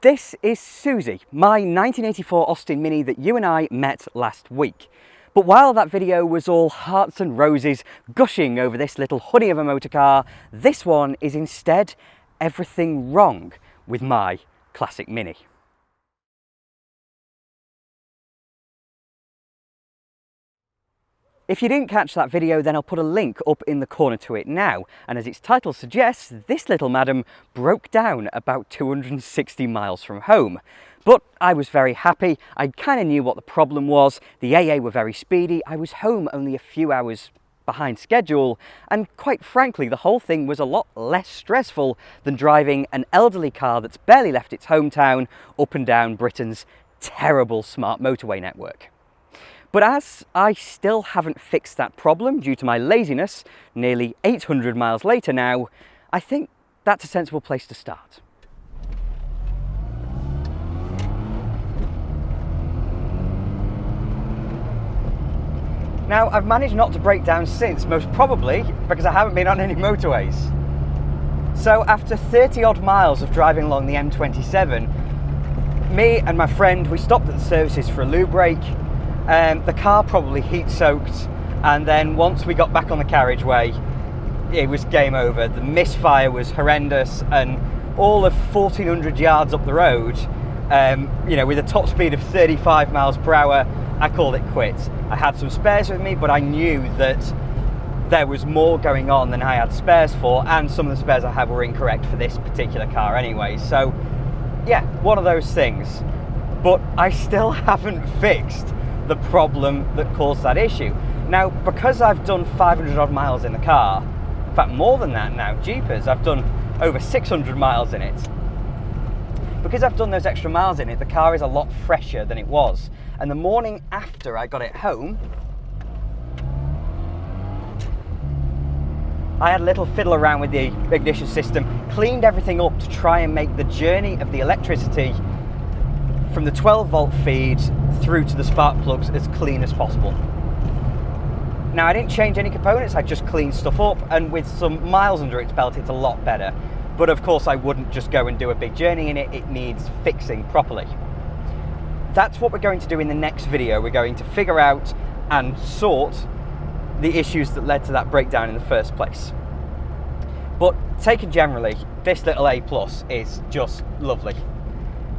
This is Susie, my 1984 Austin Mini that you and I met last week. But while that video was all hearts and roses gushing over this little honey of a motor car, this one is instead everything wrong with my classic Mini. If you didn't catch that video, then I'll put a link up in the corner to it now. And as its title suggests, this little madam broke down about 260 miles from home. But I was very happy. I kind of knew what the problem was. The AA were very speedy. I was home only a few hours behind schedule. And quite frankly, the whole thing was a lot less stressful than driving an elderly car that's barely left its hometown up and down Britain's terrible smart motorway network. But as I still haven't fixed that problem due to my laziness, nearly 800 miles later now, I think that's a sensible place to start. Now, I've managed not to break down since, most probably because I haven't been on any motorways. So after 30 odd miles of driving along the M27, me and my friend, we stopped at the services for a loo break. The car probably heat soaked, and then once we got back on the carriageway, it was game over. The misfire was horrendous, and all of 1,400 yards up the road, with a top speed of 35 miles per hour, I called it quits. I had some spares with me, but I knew that there was more going on than I had spares for, and some of the spares I had were incorrect for this particular car anyway. So yeah, one of those things. But I still haven't fixed the problem that caused that issue. Now, because I've done 500 odd miles in the car, in fact more than that now, jeepers, I've done over 600 miles in it. Because I've done those extra miles in it, the car is a lot fresher than it was. And the morning after I got it home, I had a little fiddle around with the ignition system, cleaned everything up to try and make the journey of the electricity from the 12 volt feed through to the spark plugs as clean as possible. Now, I didn't change any components, I just cleaned stuff up, and with some miles under its belt it's a lot better. But of course I wouldn't just go and do a big journey in it, it needs fixing properly. That's what we're going to do in the next video. We're going to figure out and sort the issues that led to that breakdown in the first place. But taken generally, this little A+ is just lovely.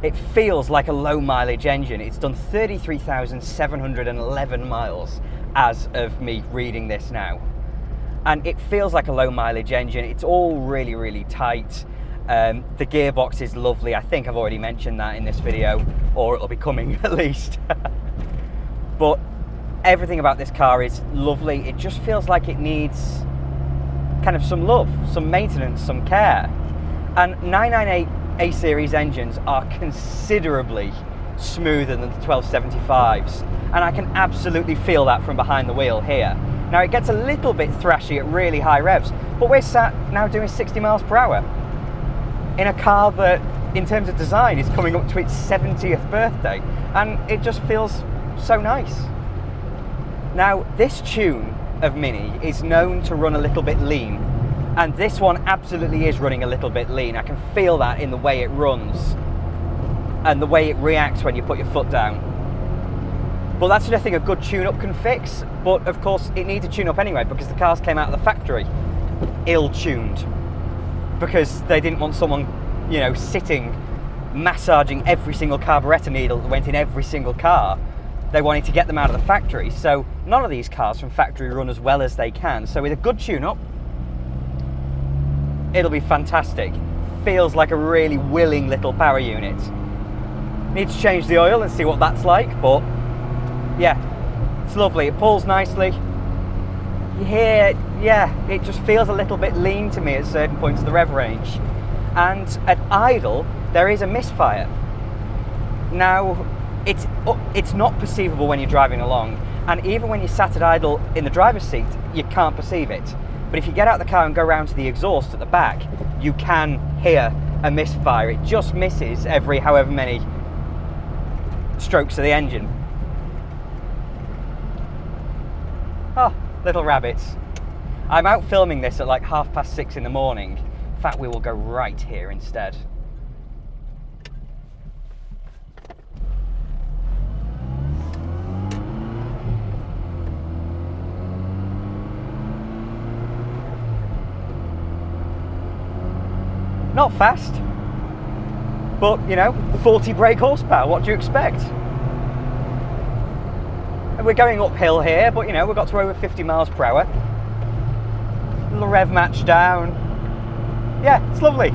It feels like a low mileage engine. It's done 33,711 miles as of me reading this now. And it feels like a low mileage engine. It's all really, really tight. The gearbox is lovely. I think I've already mentioned that in this video, or it'll be coming at least. But everything about this car is lovely. It just feels like it needs kind of some love, some maintenance, some care. And 998 A-series engines are considerably smoother than the 1275s, and I can absolutely feel that from behind the wheel here. Now, it gets a little bit thrashy at really high revs, but we're sat now doing 60 miles per hour in a car that, in terms of design, is coming up to its 70th birthday, and it just feels so nice. Now, this tune of Mini is known to run a little bit lean, and this one absolutely is running a little bit lean. I can feel that in the way it runs and the way it reacts when you put your foot down. But that's nothing a good tune-up can fix, but of course it needs a tune-up anyway because the cars came out of the factory ill-tuned, because they didn't want someone, sitting, massaging every single carburettor needle that went in every single car. They wanted to get them out of the factory, so none of these cars from factory run as well as they can. So with a good tune-up, it'll be fantastic. Feels like a really willing little power unit. Need to change the oil and see what that's like, but yeah, it's lovely. It pulls nicely. You hear, it just feels a little bit lean to me at certain points of the rev range. And at idle, there is a misfire. Now, it's not perceivable when you're driving along, and even when you're sat at idle in the driver's seat, you can't perceive it. But if you get out of the car and go around to the exhaust at the back, you can hear a misfire. It just misses every however many strokes of the engine. Oh, little rabbits. I'm out filming this at like 6:30 in the morning. In fact, we will go right here instead. Not fast, but, you know, 40 brake horsepower, what do you expect? And we're going uphill here, but, you know, we've got to over 50 miles per hour. Little rev match down. Yeah, it's lovely.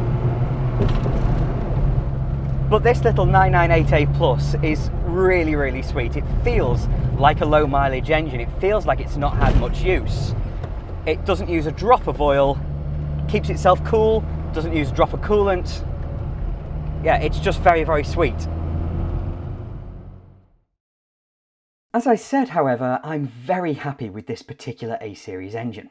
But this little 998A Plus is really, really sweet. It feels like a low mileage engine. It feels like it's not had much use. It doesn't use a drop of oil, keeps itself cool, doesn't use a drop of coolant. Yeah, it's just very, very sweet. As I said, however, I'm very happy with this particular A-Series engine.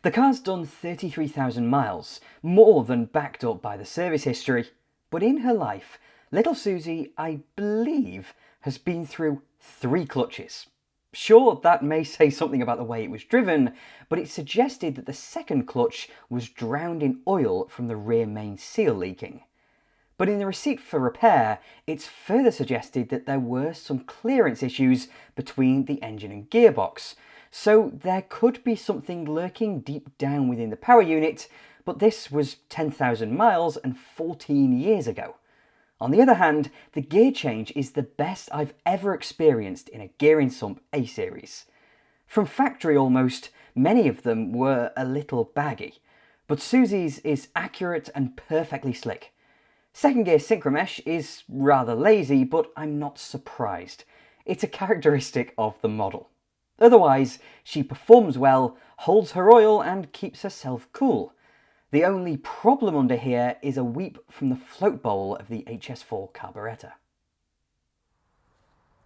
The car's done 33,000 miles, more than backed up by the service history, but in her life, little Susie, I believe, has been through 3 clutches. Sure, that may say something about the way it was driven, but it suggested that the second clutch was drowned in oil from the rear main seal leaking. But in the receipt for repair, it's further suggested that there were some clearance issues between the engine and gearbox, so there could be something lurking deep down within the power unit, but this was 10,000 miles and 14 years ago. On the other hand, the gear change is the best I've ever experienced in a gearing sump A-Series. From factory almost, many of them were a little baggy, but Susie's is accurate and perfectly slick. Second gear synchromesh is rather lazy, but I'm not surprised. It's a characteristic of the model. Otherwise, she performs well, holds her oil and keeps herself cool. The only problem under here is a weep from the float bowl of the HS4 carburettor.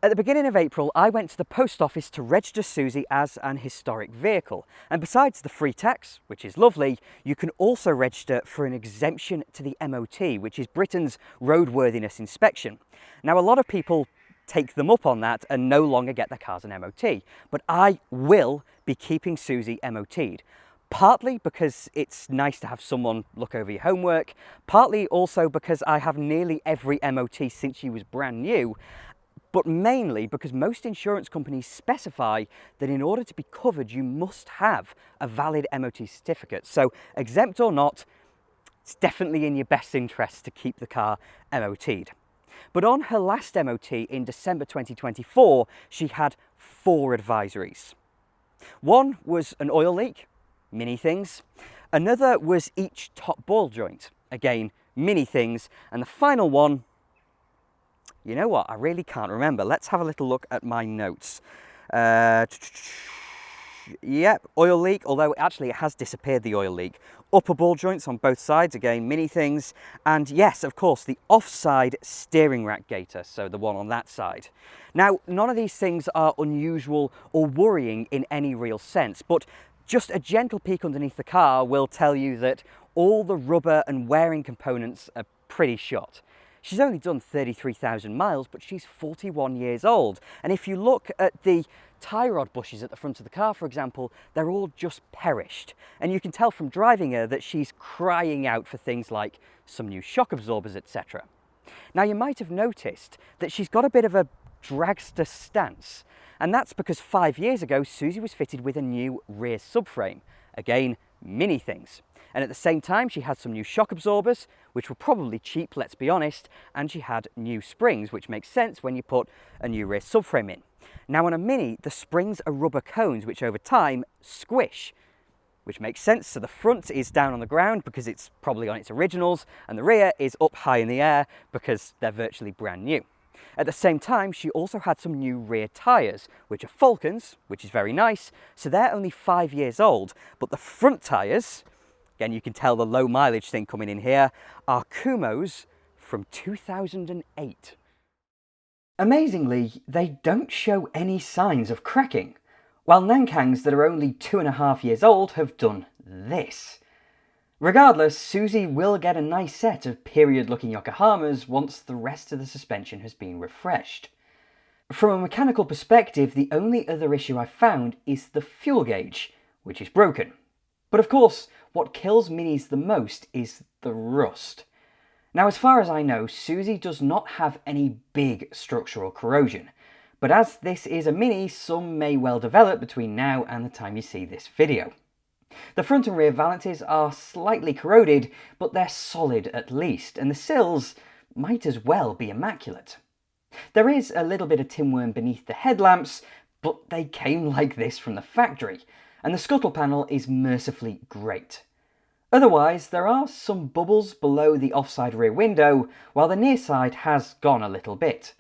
At the beginning of April, I went to the post office to register Susie as an historic vehicle. And besides the free tax, which is lovely, you can also register for an exemption to the MOT, which is Britain's roadworthiness inspection. Now, a lot of people take them up on that and no longer get their cars an MOT, but I will be keeping Susie MOT'd. Partly because it's nice to have someone look over your homework, partly also because I have nearly every MOT since she was brand new, but mainly because most insurance companies specify that in order to be covered you must have a valid MOT certificate. So exempt or not, it's definitely in your best interest to keep the car MOT'd. But on her last MOT in December 2024, she had 4 advisories. One was an oil leak, mini things. Another was each top ball joint, again, mini things. And the final one, you know what, I really can't remember. Let's have a little look at my notes. Yep, oil leak, although actually it has disappeared, the oil leak. Upper ball joints on both sides, again, mini things. And yes, of course, the offside steering rack gaiter, so the one on that side. Now, none of these things are unusual or worrying in any real sense, but just a gentle peek underneath the car will tell you that all the rubber and wearing components are pretty shot. She's only done 33,000 miles, but she's 41 years old. And if you look at the tie rod bushes at the front of the car, for example, they're all just perished. And you can tell from driving her that she's crying out for things like some new shock absorbers, etc. Now, you might have noticed that she's got a bit of a dragster stance. And that's because 5 years ago, Susie was fitted with a new rear subframe. Again, mini things. And at the same time, she had some new shock absorbers, which were probably cheap, let's be honest, and she had new springs, which makes sense when you put a new rear subframe in. Now on a Mini, the springs are rubber cones, which over time squish, which makes sense. So the front is down on the ground because it's probably on its originals, and the rear is up high in the air because they're virtually brand new. At the same time, she also had some new rear tyres, which are Falcons, which is very nice. So they're only 5 years old, but the front tyres, again, you can tell the low mileage thing coming in here, are Kumho's from 2008. Amazingly, they don't show any signs of cracking, while Nankangs that are only 2.5 years old have done this. Regardless, Susie will get a nice set of period-looking Yokohamas once the rest of the suspension has been refreshed. From a mechanical perspective, the only other issue I've found is the fuel gauge, which is broken. But of course, what kills Minis the most is the rust. Now, as far as I know, Susie does not have any big structural corrosion, but as this is a Mini, some may well develop between now and the time you see this video. The front and rear valances are slightly corroded, but they're solid at least, and the sills might as well be immaculate. There is a little bit of tinworm beneath the headlamps, but they came like this from the factory, and the scuttle panel is mercifully great. Otherwise, there are some bubbles below the offside rear window, while the near side has gone a little bit.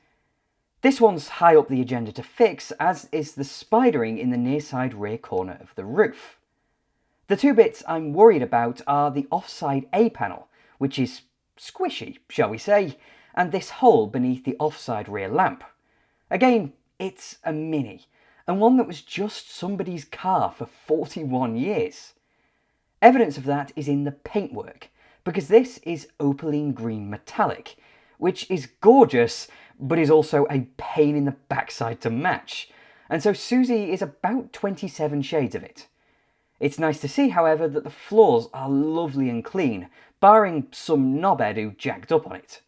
This one's high up the agenda to fix, as is the spidering in the near side rear corner of the roof. The two bits I'm worried about are the offside A panel, which is squishy, shall we say, and this hole beneath the offside rear lamp. Again, it's a Mini, and one that was just somebody's car for 41 years. Evidence of that is in the paintwork, because this is opaline green metallic, which is gorgeous, but is also a pain in the backside to match, and so Susie is about 27 shades of it. It's nice to see, however, that the floors are lovely and clean, barring some knobhead who jacked up on it.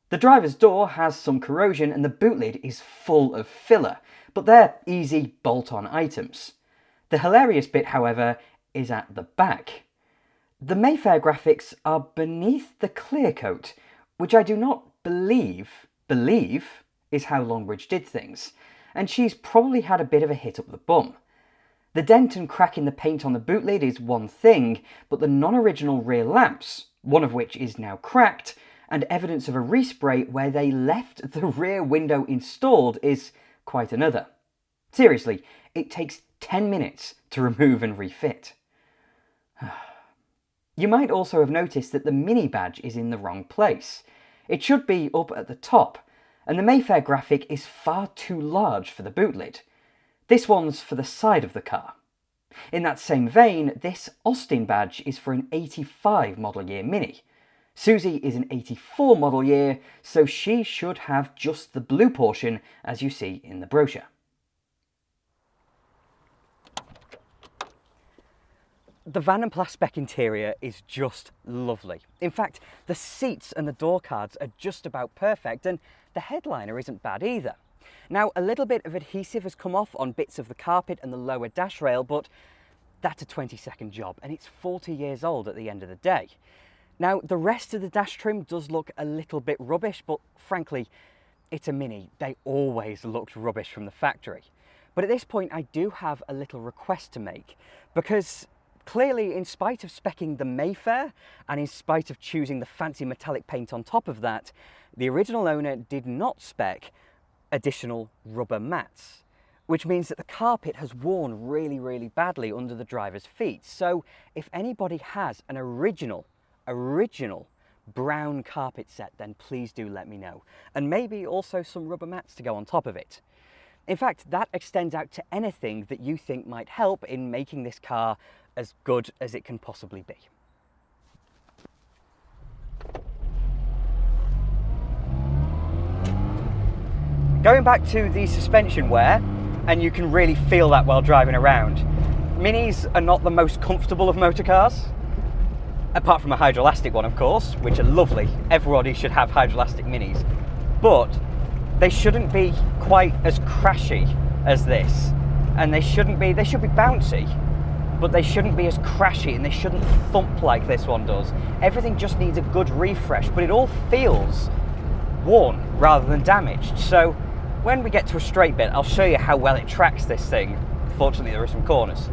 The driver's door has some corrosion and the boot lid is full of filler, but they're easy bolt-on items. The hilarious bit, however, is at the back. The Mayfair graphics are beneath the clear coat, which I do not believe is how Longbridge did things, and she's probably had a bit of a hit up the bum. The dent and crack in the paint on the boot lid is one thing, but the non-original rear lamps, one of which is now cracked, and evidence of a respray where they left the rear window installed is quite another. Seriously, it takes 10 minutes to remove and refit. You might also have noticed that the Mini badge is in the wrong place. It should be up at the top, and the Mayfair graphic is far too large for the boot lid. This one's for the side of the car. In that same vein, this Austin badge is for an 85 model year Mini. Susie is an 84 model year, so she should have just the blue portion as you see in the brochure. The Van & Plas spec interior is just lovely. In fact, the seats and the door cards are just about perfect, and the headliner isn't bad either. Now, a little bit of adhesive has come off on bits of the carpet and the lower dash rail, but that's a 20-second job, and it's 40 years old at the end of the day. Now, the rest of the dash trim does look a little bit rubbish, but frankly, it's a Mini. They always looked rubbish from the factory. But at this point, I do have a little request to make, because clearly, in spite of speccing the Mayfair, and in spite of choosing the fancy metallic paint on top of that, the original owner did not spec additional rubber mats, which means that the carpet has worn really, really badly under the driver's feet. So if anybody has an original brown carpet set, then please do let me know. And maybe also some rubber mats to go on top of it. In fact, that extends out to anything that you think might help in making this car as good as it can possibly be. Going back to the suspension wear, and you can really feel that while driving around. Minis are not the most comfortable of motor cars, apart from a hydroelastic one, of course, which are lovely. Everybody should have hydroelastic Minis, but they shouldn't be quite as crashy as this, and they should be bouncy, but they shouldn't be as crashy, and they shouldn't thump like this one does. Everything just needs a good refresh, but it all feels worn rather than damaged. So when we get to a straight bit, I'll show you how well it tracks this thing. Fortunately, there are some corners.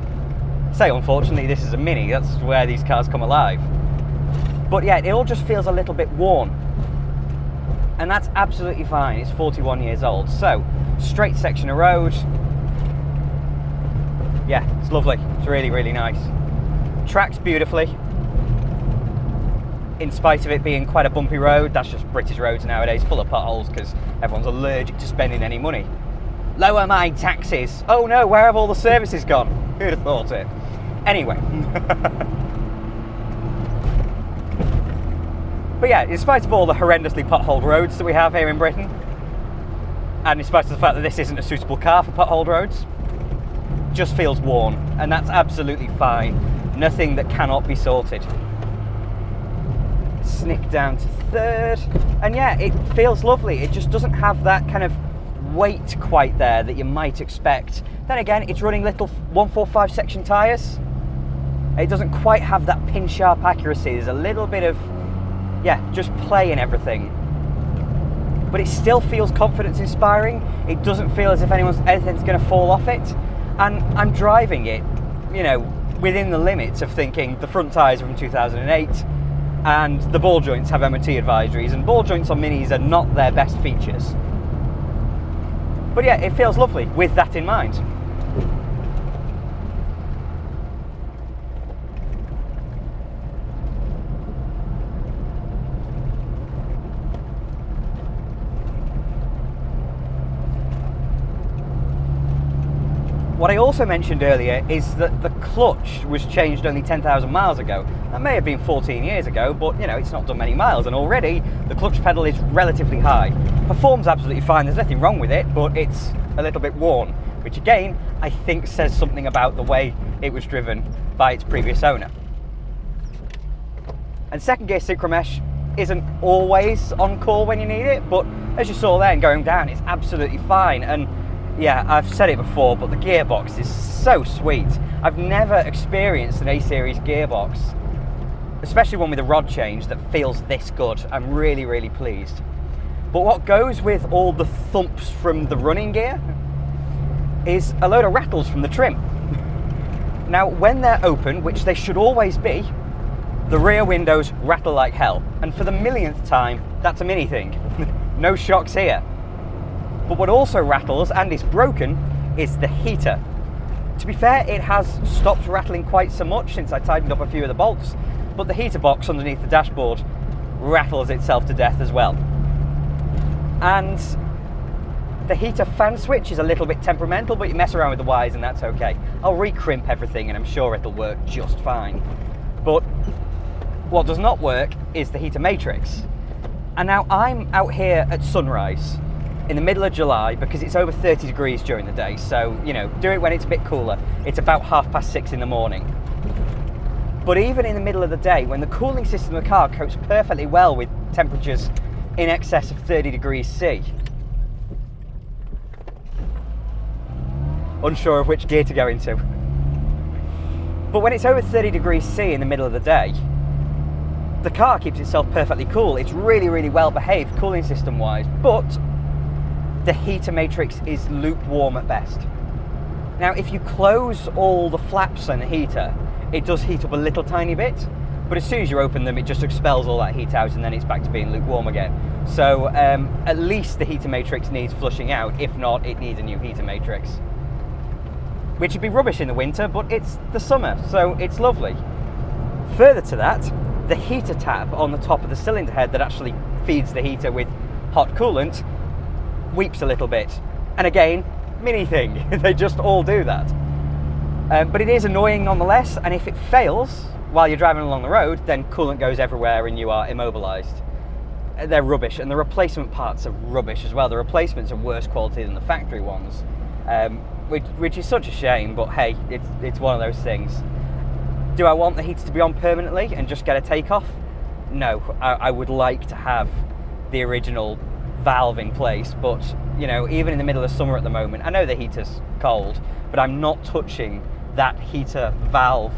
Say unfortunately, this is a Mini, that's where these cars come alive. But yeah, it all just feels a little bit worn. And that's absolutely fine, it's 41 years old. So, straight section of road. Yeah, it's lovely, it's really, really nice. Tracks beautifully. In spite of it being quite a bumpy road, that's just British roads nowadays, full of potholes because everyone's allergic to spending any money. Lower my taxes. Oh no, where have all the services gone? Who'd have thought it? Anyway. But yeah, in spite of all the horrendously potholed roads that we have here in Britain, and in spite of the fact that this isn't a suitable car for potholed roads, just feels worn, and that's absolutely fine. Nothing that cannot be sorted. Snick down to third, and yeah, it feels lovely. It just doesn't have that kind of weight quite there that you might expect. Then again, it's running little 145 section tyres. It doesn't quite have that pin sharp accuracy. There's a little bit of, just play in everything. But it still feels confidence inspiring. It doesn't feel as if anything's going to fall off it. And I'm driving it, within the limits of thinking the front tyres are from 2008 and the ball joints have MOT advisories, and ball joints on Minis are not their best features. But yeah, it feels lovely with that in mind. What I also mentioned earlier is that the clutch was changed only 10,000 miles ago. That may have been 14 years ago, but it's not done many miles, and already the clutch pedal is relatively high. Performs absolutely fine, there's nothing wrong with it, but it's a little bit worn, which again, I think says something about the way it was driven by its previous owner. And second gear synchromesh isn't always on call when you need it, but as you saw then, going down, it's absolutely fine. And yeah, I've said it before, but the gearbox is so sweet. I've never experienced an A-Series gearbox, especially one with a rod change, that feels this good. I'm really, really pleased. But what goes with all the thumps from the running gear is a load of rattles from the trim. Now, when they're open, which they should always be, the rear windows rattle like hell. And for the millionth time, that's a Mini thing. No shocks here. But what also rattles, and is broken, is the heater. To be fair, it has stopped rattling quite so much since I tightened up a few of the bolts, but the heater box underneath the dashboard rattles itself to death as well. And the heater fan switch is a little bit temperamental, but you mess around with the wires and that's okay. I'll recrimp everything and I'm sure it'll work just fine. But what does not work is the heater matrix. And now I'm out here at sunrise in the middle of July because it's over 30 degrees during the day, so do it when it's a bit cooler. It's about 6:30 in the morning. But even in the middle of the day, when the cooling system of the car copes perfectly well with temperatures in excess of 30 degrees C, unsure of which gear to go into. But when it's over 30 degrees C in the middle of the day, the car keeps itself perfectly cool. It's really, really well behaved cooling system wise, but the heater matrix is lukewarm at best. Now, if you close all the flaps on the heater, it does heat up a little tiny bit, but as soon as you open them, it just expels all that heat out and then it's back to being lukewarm again. So at least the heater matrix needs flushing out. If not, it needs a new heater matrix, which would be rubbish in the winter, but it's the summer, so it's lovely. Further to that, the heater tab on the top of the cylinder head that actually feeds the heater with hot coolant weeps a little bit. And again, Mini thing, they just all do that. But it is annoying nonetheless, and if it fails while you're driving along the road, then coolant goes everywhere and you are immobilized. They're rubbish, and the replacement parts are rubbish as well. The replacements are worse quality than the factory ones, which is such a shame, but hey, it's one of those things. Do I want the heaters to be on permanently and just get a takeoff? No, I would like to have the original valve in place, but even in the middle of summer at the moment, I know the heater's cold, but I'm not touching that heater valve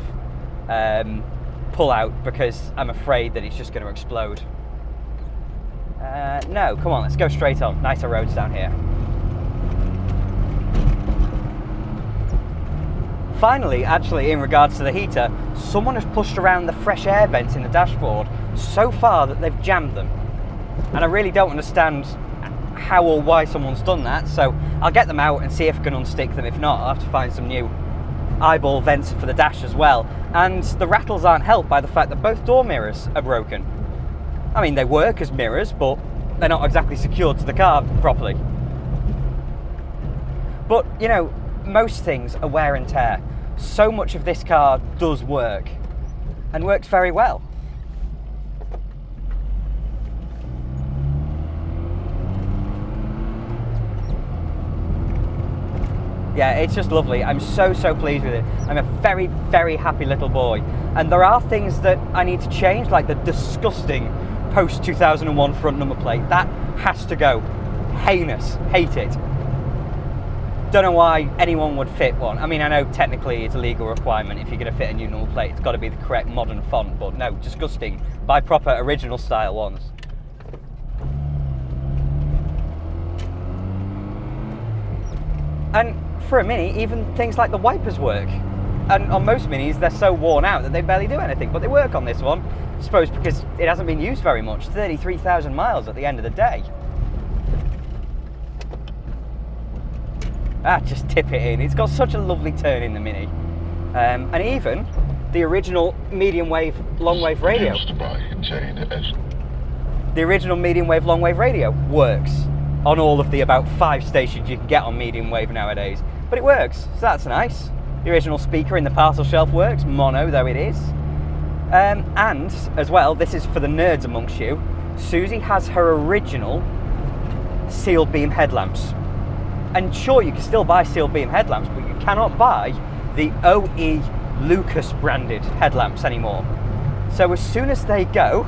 pull out because I'm afraid that it's just going to explode. No, come on, let's go straight on. Nicer roads down here. Finally, actually, in regards to the heater, someone has pushed around the fresh air vents in the dashboard so far that they've jammed them. And I really don't understand how or why someone's done that, so I'll get them out and see if I can unstick them. If not, I'll have to find some new eyeball vents for the dash as well. And the rattles aren't helped by the fact that both door mirrors are broken. I mean, they work as mirrors, but they're not exactly secured to the car properly. But, most things are wear and tear. So much of this car does work, and works very well. Yeah, it's just lovely. I'm so pleased with it. I'm a very, very happy little boy. And there are things that I need to change, like the disgusting post-2001 front number plate. That has to go. Heinous. Hate it. Don't know why anyone would fit one. I mean, I know technically it's a legal requirement. If you're going to fit a new number plate, it's got to be the correct modern font, but no, disgusting. Buy proper original style ones. And for a Mini, even things like the wipers work. And on most Minis, they're so worn out that they barely do anything, but they work on this one. I suppose because it hasn't been used very much. 33,000 miles at the end of the day. Just tip it in. It's got such a lovely turn in the Mini. And even the original medium wave long wave radio. The original medium wave long wave radio works on all of the about 5 stations you can get on medium wave nowadays. But it works, so that's nice. The original speaker in the parcel shelf works, mono though it is. And as well, this is for the nerds amongst you, Susie has her original sealed beam headlamps. And sure, you can still buy sealed beam headlamps, but you cannot buy the OE Lucas branded headlamps anymore. So as soon as they go,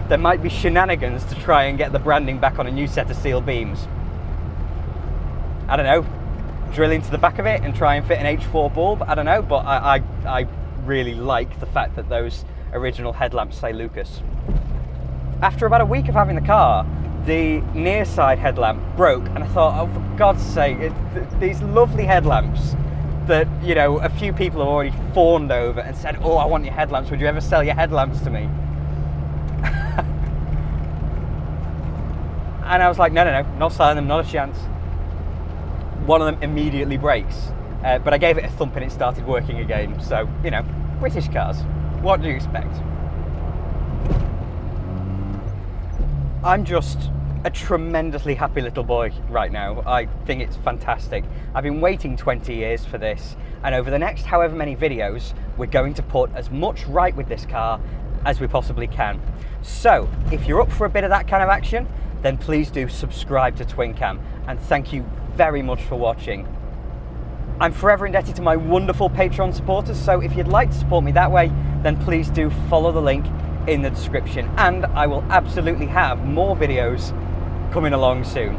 there might be shenanigans to try and get the branding back on a new set of sealed beams. I don't know, drill into the back of it and try and fit an H4 bulb, I don't know, but I really like the fact that those original headlamps say Lucas. After about a week of having the car, the near side headlamp broke, and I thought, oh, for God's sake, these lovely headlamps that, you know, a few people have already fawned over and said, oh, I want your headlamps, would you ever sell your headlamps to me? And I was like, no, not selling them, not a chance. One of them immediately breaks, but I gave it a thump and it started working again. So, you know, British cars, what do you expect? I'm just a tremendously happy little boy right now. I think it's fantastic. I've been waiting 20 years for this, and over the next however many videos, we're going to put as much right with this car as we possibly can. So, if you're up for a bit of that kind of action, then please do subscribe to TwinCam, and thank you very much for watching. I'm forever indebted to my wonderful Patreon supporters, so if you'd like to support me that way, then please do follow the link in the description, and I will absolutely have more videos coming along soon.